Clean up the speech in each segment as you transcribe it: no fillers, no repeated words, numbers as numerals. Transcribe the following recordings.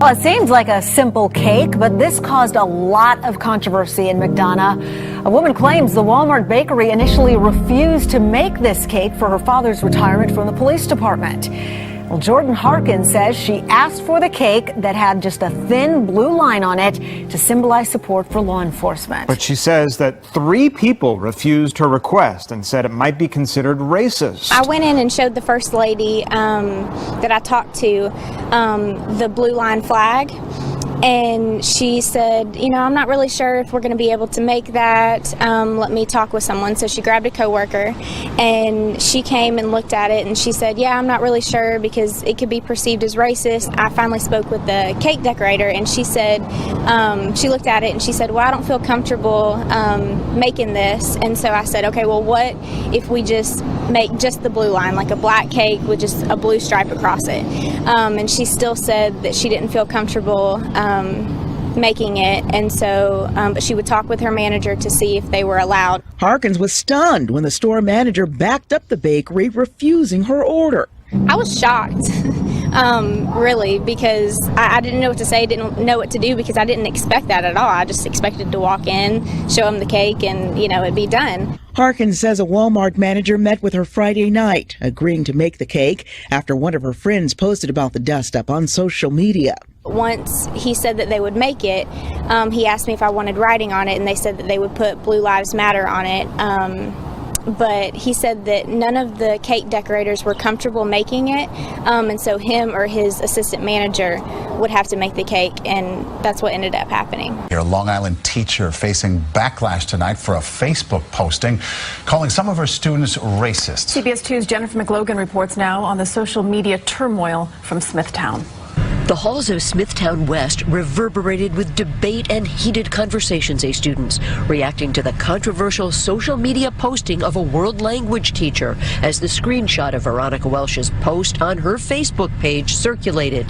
Well, it seems like a simple cake, but this caused a lot of controversy in McDonough. A woman claims the Walmart bakery initially refused to make this cake for her father's retirement from the police department. Well, Jordan Harkin says she asked for the cake that had just a thin blue line on it to symbolize support for law enforcement. But she says that 3 people refused her request and said it might be considered racist. I went in and showed the first lady that I talked to the blue line flag. And she said, you know, I'm not really sure if we're going to be able to make that. Let me talk with someone. So she grabbed a coworker and she came and looked at it and she said, yeah, I'm not really sure because it could be perceived as racist. I finally spoke with the cake decorator and she said, she looked at it and she said, well, I don't feel comfortable making this. And so I said, okay, well, what if we just make just the blue line, like a black cake with just a blue stripe across it? And she still said that she didn't feel comfortable making it, and so but she would talk with her manager to see if they were allowed. Harkins was stunned when the store manager backed up the bakery, refusing her order. I was shocked, really, because I didn't know what to say, didn't know what to do because I didn't expect that at all. I just expected to walk in, show them the cake, and, you know, it'd be done. Harkins says a Walmart manager met with her Friday night, agreeing to make the cake after one of her friends posted about the dust-up on social media. Once he said that they would make it, he asked me if I wanted writing on it, and they said that they would put Blue Lives Matter on it. But he said that none of the cake decorators were comfortable making it, and so him or his assistant manager would have to make the cake, and that's what ended up happening. A Long Island teacher facing backlash tonight for a Facebook posting calling some of her students racist. CBS 2's Jennifer McLogan reports now on the social media turmoil from Smithtown. The halls of Smithtown West reverberated with debate and heated conversations, students reacting to the controversial social media posting of a world language teacher as the screenshot of Veronica Welch's post on her Facebook page circulated.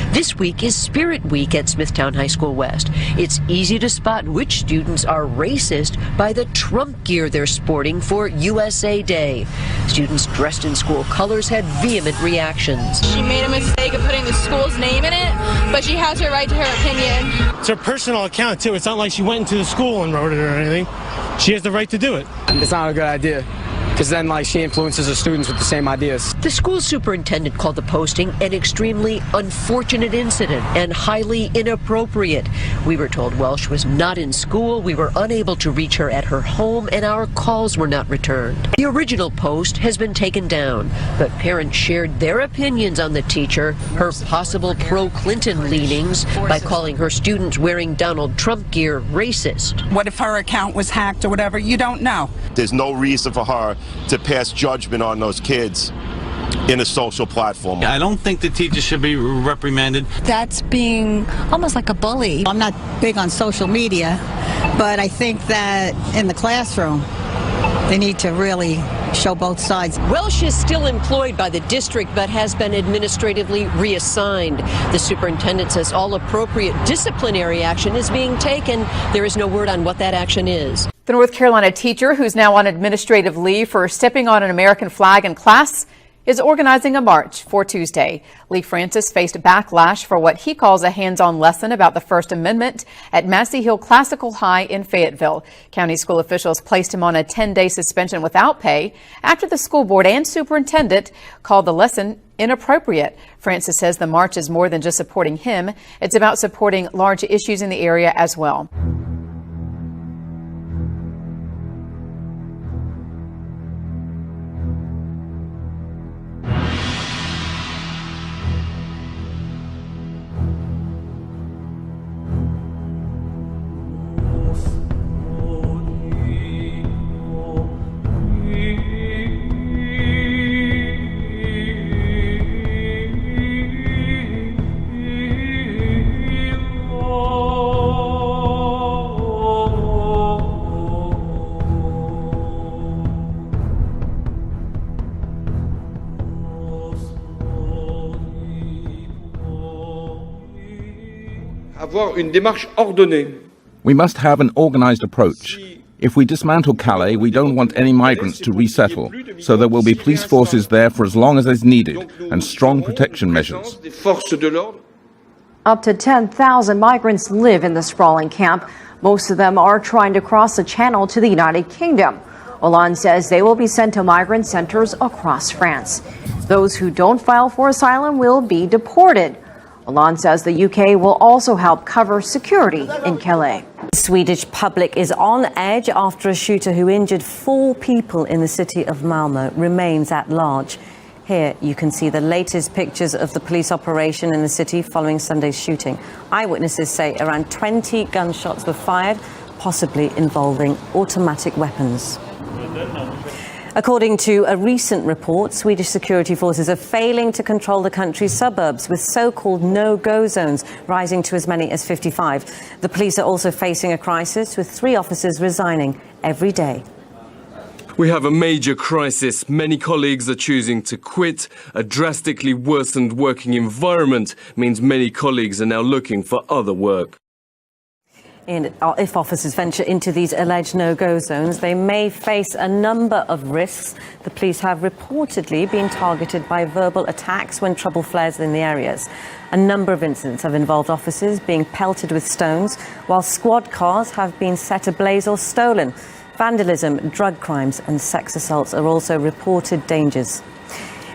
This week is Spirit Week at Smithtown High School West. It's easy to spot which students are racist by the Trump gear they're sporting for USA Day. Students dressed in school colors had vehement reactions. She made a mistake of putting the school's name in it, but she has her right to her opinion. It's her personal account, too. It's not like she went into the school and wrote it or anything. She has the right to do it. It's not a good idea, because then, she influences the students with the same ideas. The school superintendent called the posting an extremely unfortunate incident and highly inappropriate. We were told Welch was not in school, we were unable to reach her at her home, and our calls were not returned. The original post has been taken down, but parents shared their opinions on the teacher, her possible pro-Clinton leanings, by calling her students wearing Donald Trump gear racist. What if her account was hacked or whatever? You don't know. There's no reason for her to pass judgment on those kids in a social platform. I don't think the teacher should be reprimanded. That's being almost like a bully. I'm not big on social media, but I think that in the classroom, they need to really show both sides. Welch is still employed by the district, but has been administratively reassigned. The superintendent says all appropriate disciplinary action is being taken. There is no word on what that action is. The North Carolina teacher who's now on administrative leave for stepping on an American flag in class is organizing a march for Tuesday. Lee Francis faced backlash for what he calls a hands-on lesson about the First Amendment at Massey Hill Classical High in Fayetteville. County school officials placed him on a 10-day suspension without pay after the school board and superintendent called the lesson inappropriate. Francis says the march is more than just supporting him. It's about supporting large issues in the area as well. We must have an organized approach. If we dismantle Calais, we don't want any migrants to resettle, so there will be police forces there for as long as is needed and strong protection measures. Up to 10,000 migrants live in the sprawling camp. Most of them are trying to cross the channel to the United Kingdom. Hollande says they will be sent to migrant centers across France. Those who don't file for asylum will be deported. Hollande says the UK will also help cover security in Calais. The Swedish public is on edge after a shooter who injured 4 people in the city of Malmö remains at large. Here you can see the latest pictures of the police operation in the city following Sunday's shooting. Eyewitnesses say around 20 gunshots were fired, possibly involving automatic weapons. According to a recent report, Swedish security forces are failing to control the country's suburbs, with so-called no-go zones rising to as many as 55. The police are also facing a crisis, with 3 officers resigning every day. We have a major crisis. Many colleagues are choosing to quit. A drastically worsened working environment means many colleagues are now looking for other work. And if officers venture into these alleged no-go zones, they may face a number of risks. The police have reportedly been targeted by verbal attacks when trouble flares in the areas. A number of incidents have involved officers being pelted with stones, while squad cars have been set ablaze or stolen. Vandalism, drug crimes and sex assaults are also reported dangers.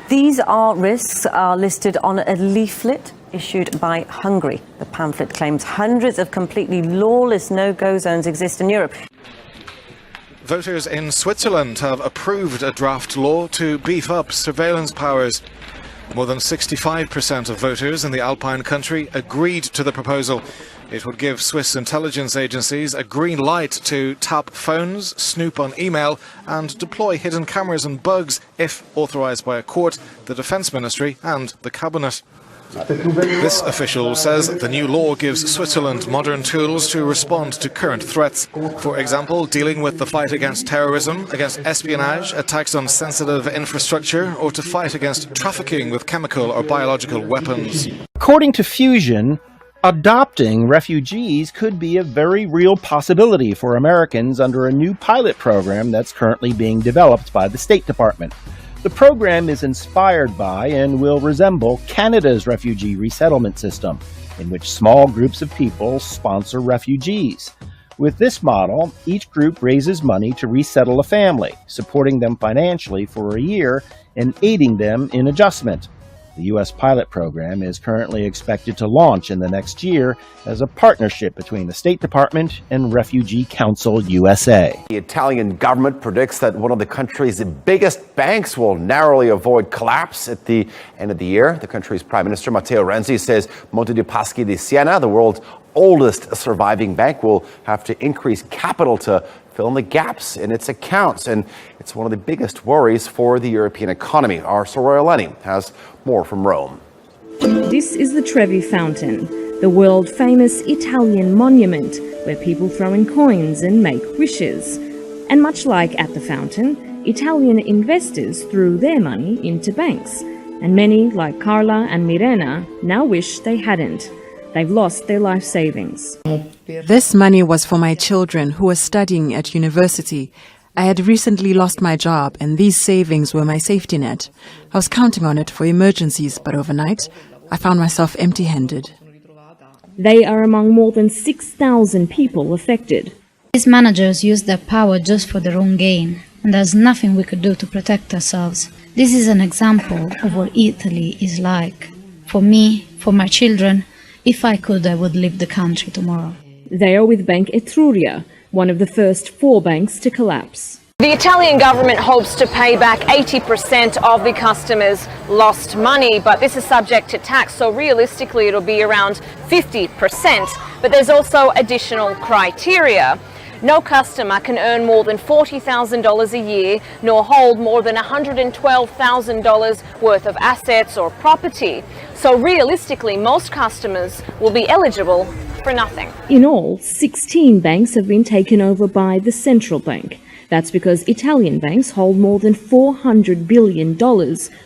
These risks are listed on a leaflet issued by Hungary. The pamphlet claims hundreds of completely lawless no-go zones exist in Europe. Voters in Switzerland have approved a draft law to beef up surveillance powers. More than 65% of voters in the Alpine country agreed to the proposal. It would give Swiss intelligence agencies a green light to tap phones, snoop on email and deploy hidden cameras and bugs if authorised by a court, the Defence Ministry and the Cabinet. This official says the new law gives Switzerland modern tools to respond to current threats. For example, dealing with the fight against terrorism, against espionage, attacks on sensitive infrastructure, or to fight against trafficking with chemical or biological weapons. According to Fusion, adopting refugees could be a very real possibility for Americans under a new pilot program that's currently being developed by the State Department. The program is inspired by and will resemble Canada's refugee resettlement system, in which small groups of people sponsor refugees. With this model, each group raises money to resettle a family, supporting them financially for a year and aiding them in adjustment. The U.S. pilot program is currently expected to launch in the next year as a partnership between the State Department and Refugee Council USA. The Italian government predicts that one of the country's biggest banks will narrowly avoid collapse at the end of the year. The country's Prime Minister Matteo Renzi says Monte dei Paschi di Siena, the world's oldest surviving bank, will have to increase capital to fill in the gaps in its accounts. And it's one of the biggest worries for the European economy. Our Soraya Lenny has more from Rome. This is the Trevi Fountain, the world-famous Italian monument where people throw in coins and make wishes. And much like at the fountain, Italian investors threw their money into banks. And many, like Carla and Mirena, now wish they hadn't. They've lost their life savings. This money was for my children who were studying at university. I had recently lost my job, and these savings were my safety net. I was counting on it for emergencies, but overnight, I found myself empty-handed. They are among more than 6,000 people affected. These managers use their power just for their own gain, and there's nothing we could do to protect ourselves. This is an example of what Italy is like. For me, for my children, if I could, I would leave the country tomorrow. They are with Bank Etruria, one of the first 4 banks to collapse. The Italian government hopes to pay back 80% of the customers' lost money, but this is subject to tax, so realistically it'll be around 50%. But there's also additional criteria. No customer can earn more than $40,000 a year, nor hold more than $112,000 worth of assets or property. So realistically, most customers will be eligible for nothing. In all, 16 banks have been taken over by the central bank. That's because Italian banks hold more than $400 billion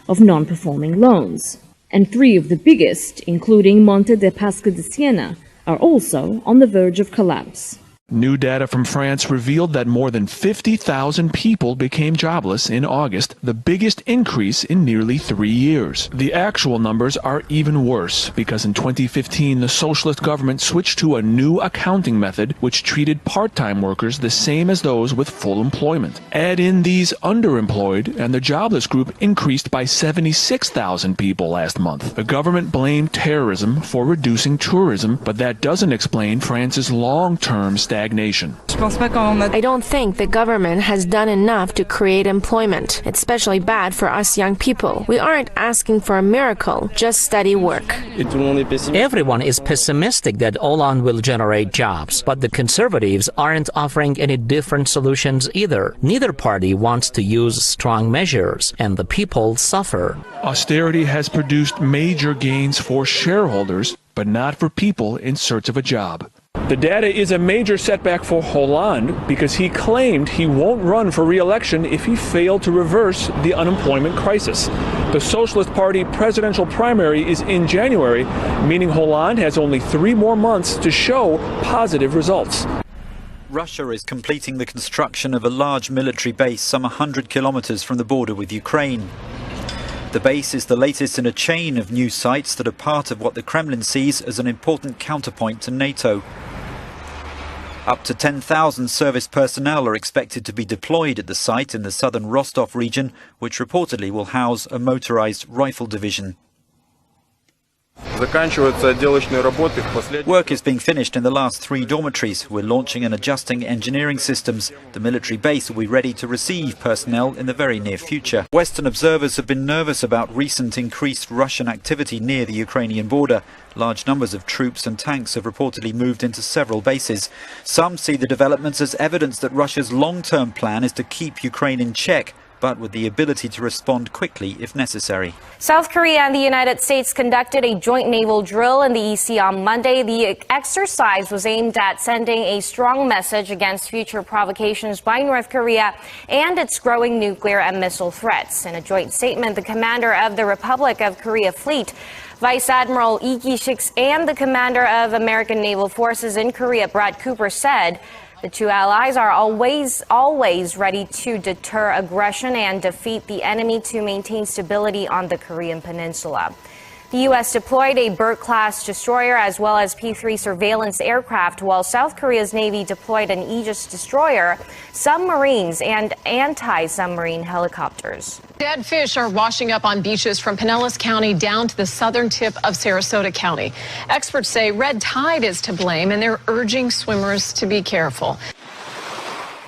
of non-performing loans. And 3 of the biggest, including Monte dei Paschi di Siena, are also on the verge of collapse. New data from France revealed that more than 50,000 people became jobless in August, the biggest increase in nearly 3 years. The actual numbers are even worse because in 2015 the socialist government switched to a new accounting method which treated part-time workers the same as those with full employment. Add in these underemployed and the jobless group increased by 76,000 people last month. The government blamed terrorism for reducing tourism, but that doesn't explain France's long-term stagnation. I don't think the government has done enough to create employment. It's especially bad for us young people. We aren't asking for a miracle, just steady work. Everyone is pessimistic that Hollande will generate jobs, but the Conservatives aren't offering any different solutions either. Neither party wants to use strong measures, and the people suffer. Austerity has produced major gains for shareholders, but not for people in search of a job. The data is a major setback for Hollande because he claimed he won't run for re-election if he failed to reverse the unemployment crisis. The Socialist Party presidential primary is in January, meaning Hollande has only 3 more months to show positive results. Russia is completing the construction of a large military base some 100 kilometers from the border with Ukraine. The base is the latest in a chain of new sites that are part of what the Kremlin sees as an important counterpoint to NATO. Up to 10,000 service personnel are expected to be deployed at the site in the southern Rostov region, which reportedly will house a motorized rifle division. Work is being finished in the last 3 dormitories. We're launching and adjusting engineering systems. The military base will be ready to receive personnel in the very near future. Western observers have been nervous about recent increased Russian activity near the Ukrainian border. Large numbers of troops and tanks have reportedly moved into several bases. Some see the developments as evidence that Russia's long-term plan is to keep Ukraine in check, but with the ability to respond quickly if necessary. South Korea and the United States conducted a joint naval drill in the EC on Monday. The exercise was aimed at sending a strong message against future provocations by North Korea and its growing nuclear and missile threats. In a joint statement, the commander of the Republic of Korea Fleet, Vice Admiral Lee Ki-shik, and the commander of American Naval Forces in Korea, Brad Cooper, said the two allies are always ready to deter aggression and defeat the enemy to maintain stability on the Korean peninsula. The U.S. deployed a Burt-class destroyer as well as P-3 surveillance aircraft, while South Korea's Navy deployed an Aegis destroyer, submarines, and anti-submarine helicopters. Dead fish are washing up on beaches from Pinellas County down to the southern tip of Sarasota County. Experts say red tide is to blame, and they're urging swimmers to be careful.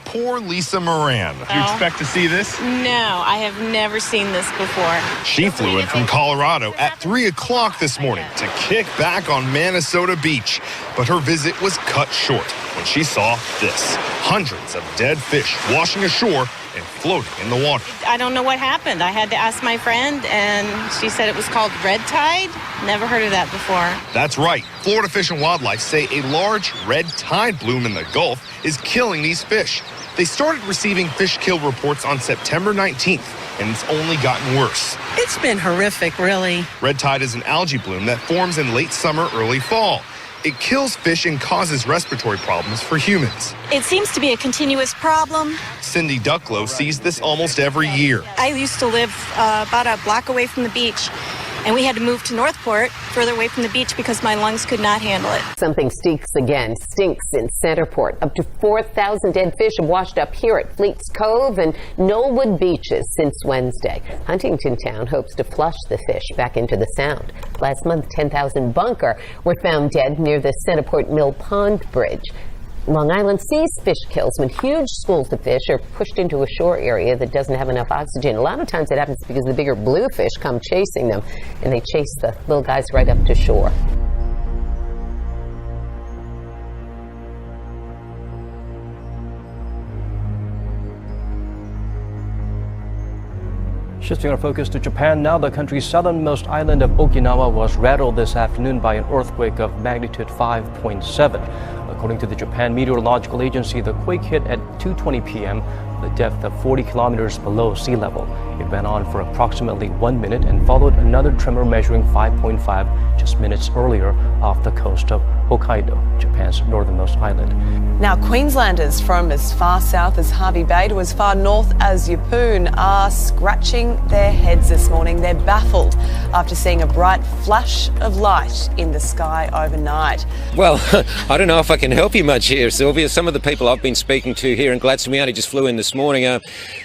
Poor Lisa Moran. Do you expect to see this? No, I have never seen this before. She flew in from Colorado at 3 o'clock this morning to kick back on Minnesota Beach. But her visit was cut short when she saw this. Hundreds of dead fish washing ashore and floating in the water. I don't know what happened. I had to ask my friend, and she said it was called red tide. Never heard of that before. That's right. Florida Fish and Wildlife say a large red tide bloom in the Gulf is killing these fish. They started receiving fish kill reports on September 19th, and it's only gotten worse. It's been horrific, really. Red tide is an algae bloom that forms in late summer, early fall. It kills fish and causes respiratory problems for humans. It seems to be a continuous problem. Cindy Ducklow sees this almost every year. I used to live about a block away from the beach, and we had to move to Northport, further away from the beach, because my lungs could not handle it. Something stinks in Centerport. Up to 4,000 dead fish have washed up here at Fleets Cove and Knollwood beaches since Wednesday. Huntington Town hopes to flush the fish back into the Sound. Last month, 10,000 bunker were found dead near the Centerport Mill Pond Bridge. Long Island sees fish kills when huge schools of fish are pushed into a shore area that doesn't have enough oxygen. A lot of times it happens because the bigger bluefish come chasing them, and they chase the little guys right up to shore. Shifting our focus to Japan now, the country's southernmost island of Okinawa was rattled this afternoon by an earthquake of magnitude 5.7. According to the Japan Meteorological Agency, the quake hit at 2:20 p.m. the depth of 40 kilometers below sea level. It went on for approximately 1 minute and followed another tremor measuring 5.5 just minutes earlier off the coast of Hokkaido, Japan's northernmost island. Now, Queenslanders from as far south as Hervey Bay to as far north as Yeppoon are scratching their heads this morning. They're baffled after seeing a bright flash of light in the sky overnight. Well, I don't know if I can help you much here, Sylvia. Some of the people I've been speaking to here in Gladstone, we only just flew in this morning,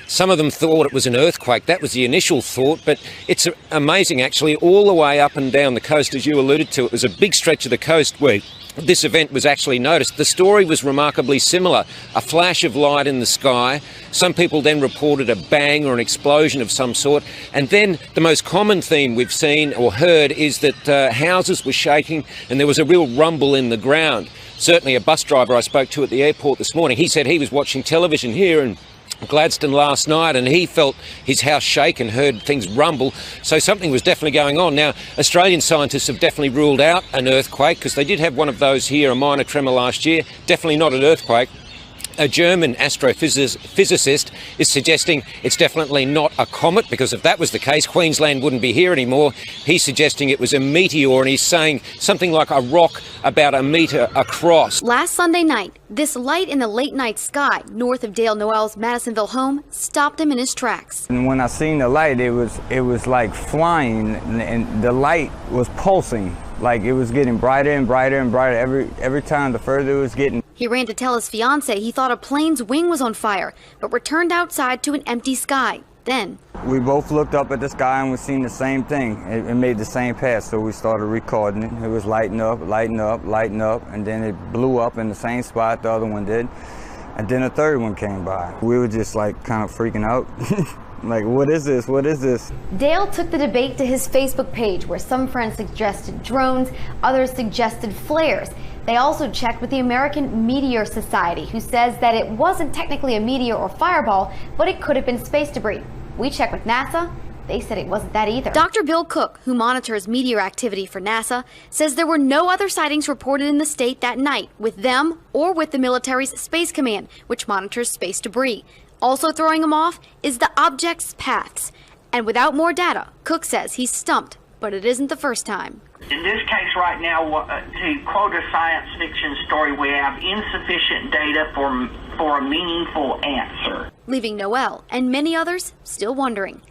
some of them thought it was an earthquake. That was the initial thought, but it's amazing actually, all the way up and down the coast, as you alluded to. It was a big stretch of the coast where this event was actually noticed. The story was remarkably similar. A flash of light in the sky. Some people then reported a bang or an explosion of some sort. And then the most common theme we've seen or heard is that houses were shaking and there was a real rumble in the ground. Certainly a bus driver I spoke to at the airport this morning, he said he was watching television here in Gladstone last night and he felt his house shake and heard things rumble, so something was definitely going on. Now, Australian scientists have definitely ruled out an earthquake because they did have one of those here, a minor tremor last year. Definitely not an earthquake. A German astrophysicist is suggesting it's definitely not a comet, because if that was the case, Queensland wouldn't be here anymore. He's suggesting it was a meteor, and he's saying something like a rock about a metre across. Last Sunday night, this light in the late night sky north of Dale Noel's Madisonville home stopped him in his tracks. And when I seen the light, it was like flying, and the light was pulsing. Like it was getting brighter and brighter and brighter every time the further it was getting. He ran to tell his fiancée he thought a plane's wing was on fire, but returned outside to an empty sky. Then we both looked up at the sky and we seen the same thing. It made the same path, so we started recording it. It was lighting up, lighting up, lighting up, and then it blew up in the same spot the other one did. And then a third one came by. We were just like kind of freaking out. Like, what is this? What is this? Dale took the debate to his Facebook page, where some friends suggested drones, others suggested flares. They also checked with the American Meteor Society, who says that it wasn't technically a meteor or fireball, but it could have been space debris. We checked with NASA. They said it wasn't that either. Dr. Bill Cook, who monitors meteor activity for NASA, says there were no other sightings reported in the state that night with them or with the military's Space Command, which monitors space debris. Also throwing him off is the object's paths. And without more data, Cook says he's stumped, but it isn't the first time. In this case right now, to quote a science fiction story, we have insufficient data for a meaningful answer. Leaving Noel and many others still wondering.